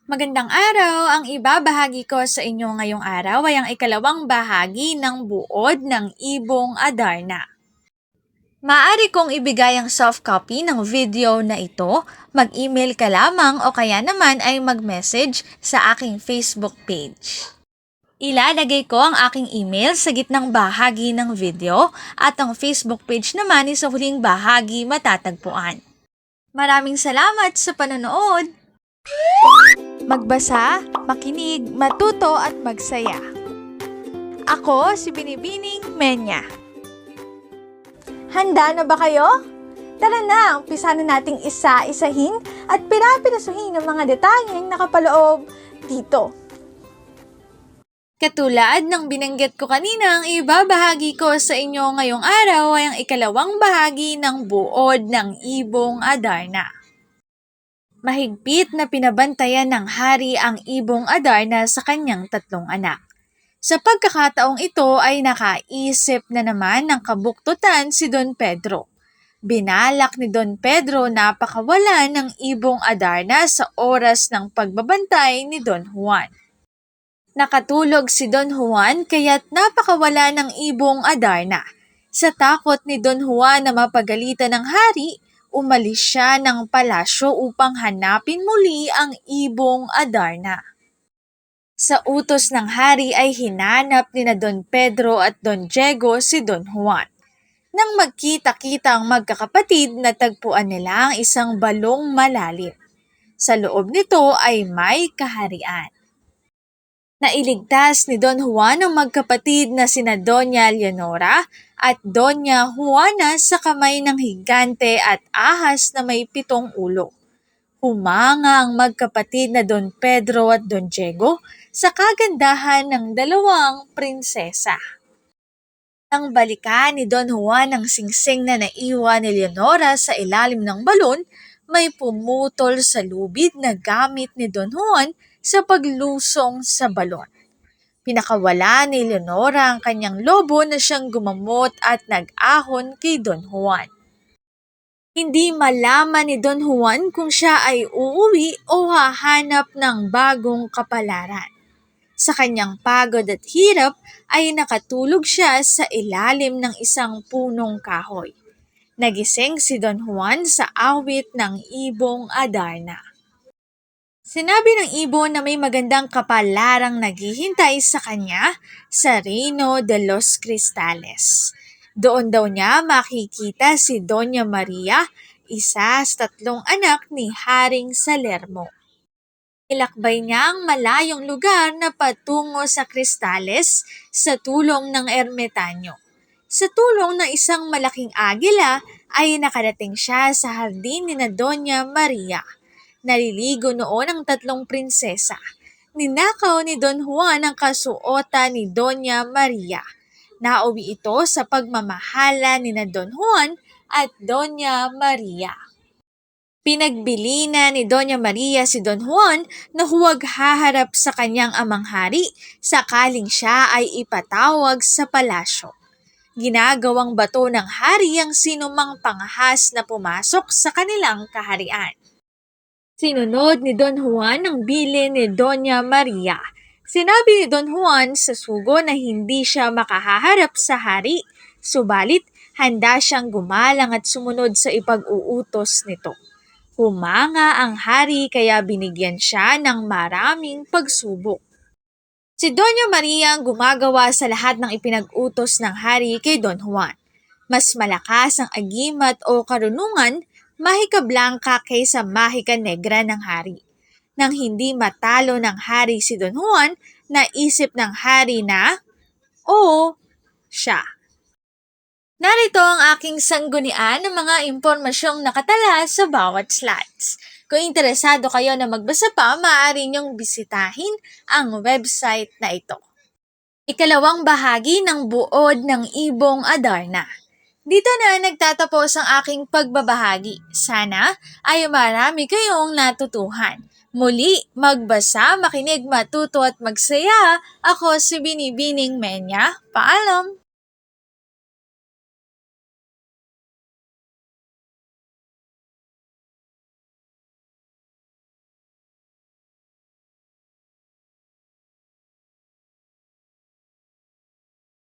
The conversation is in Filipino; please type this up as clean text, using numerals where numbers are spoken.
Magandang araw! Ang ibabahagi ko sa inyo ngayong araw ay ang ikalawang bahagi ng buod ng Ibong Adarna. Maaari kong ibigay ang soft copy ng video na ito, mag-email ka lamang o kaya naman ay mag-message sa aking Facebook page. Ilalagay ko ang aking email sa gitnang bahagi ng video at ang Facebook page naman ay sa huling bahagi matatagpuan. Maraming salamat sa panonood! Magbasa, makinig, matuto at magsaya. Ako si Binibining Menya. Handa na ba kayo? Tara na, umpisa na nating isa-isahin at pira-pirasuhin ang mga detalyeng nakapaloob dito. Katulad ng binanggit ko kanina, ang ibabahagi ko sa inyo ngayong araw ay ang ikalawang bahagi ng buod ng Ibong Adarna. Mahigpit na pinabantayan ng hari ang Ibong Adarna sa kanyang tatlong anak. Sa pagkakataong ito ay nakaisip na naman ng kabuktutan si Don Pedro. Binalak ni Don Pedro na pakawalan ng Ibong Adarna sa oras ng pagbabantay ni Don Juan. Nakatulog si Don Juan kaya't napakawala ng Ibong Adarna. Sa takot ni Don Juan na mapagalitan ng hari, umalis siya ng palasyo upang hanapin muli ang Ibong Adarna. Sa utos ng hari ay hinanap ni na Don Pedro at Don Diego si Don Juan. Nang magkita-kita ang magkakapatid, natagpuan nila ang isang balong malalim. Sa loob nito ay may kaharian. Nailigtas ni Don Juan ang magkapatid na sina Doña Leonora at Doña Juana sa kamay ng higante at ahas na may 7 ulo. Humanga ang magkapatid na Don Pedro at Don Diego sa kagandahan ng dalawang prinsesa. Nang balikan ni Don Juan ang singsing na naiwan ni Leonora sa ilalim ng balon, may pumutol sa lubid na gamit ni Don Juan sa paglusong sa balon. Pinakawala ni Leonora ang kanyang lobo na siyang gumamot at nag-ahon kay Don Juan. Hindi malaman ni Don Juan kung siya ay uuwi o hahanap ng bagong kapalaran. Sa kanyang pagod at hirap ay nakatulog siya sa ilalim ng isang punong kahoy. Nagising si Don Juan sa awit ng Ibong Adarna. Sinabi ng ibon na may magandang kapalarang naghihintay sa kanya sa Reino de los Cristales. Doon daw niya makikita si Doña Maria, isa sa 3 anak ni Haring Salermo. Ilakbay niya ang malayong lugar na patungo sa Cristales sa tulong ng ermitanyo. Sa tulong ng isang malaking agila ay nakarating siya sa hardin ni na Doña Maria. Naliligo noon ang 3 prinsesa. Ninakaw ni Don Juan ang kasuotan ni Doña Maria. Nauwi ito sa pagmamahala ni na Don Juan at Doña Maria. Pinagbili na ni Doña Maria si Don Juan na huwag haharap sa kanyang amang hari sakaling siya ay ipatawag sa palasyo. Ginagawang bato ng hari ang sinumang panghas na pumasok sa kanilang kaharian. Sinunod ni Don Juan ang bilin ni Doña Maria. Sinabi ni Don Juan sa sugo na hindi siya makahaharap sa hari, subalit handa siyang gumalang at sumunod sa ipag-uutos nito. Humanga ang hari kaya binigyan siya ng maraming pagsubok. Si Doña Maria ang gumagawa sa lahat ng ipinag-utos ng hari kay Don Juan. Mas malakas ang agimat o karunungan, mahika blanca kaysa mahika negra ng hari. Nang hindi matalo ng hari si Don Juan, naisip ng hari na, oo, siya. Narito ang aking sanggunian ng mga impormasyong nakatala sa bawat slides. Kung interesado kayo na magbasa pa, maaari niyong bisitahin ang website na ito. Ikalawang bahagi ng buod ng Ibong Adarna. Dito na nagtatapos ang aking pagbabahagi. Sana ay marami kayong natutuhan. Muli, magbasa, makinig, matuto at magsaya. Ako si Binibining Menya. Paalam!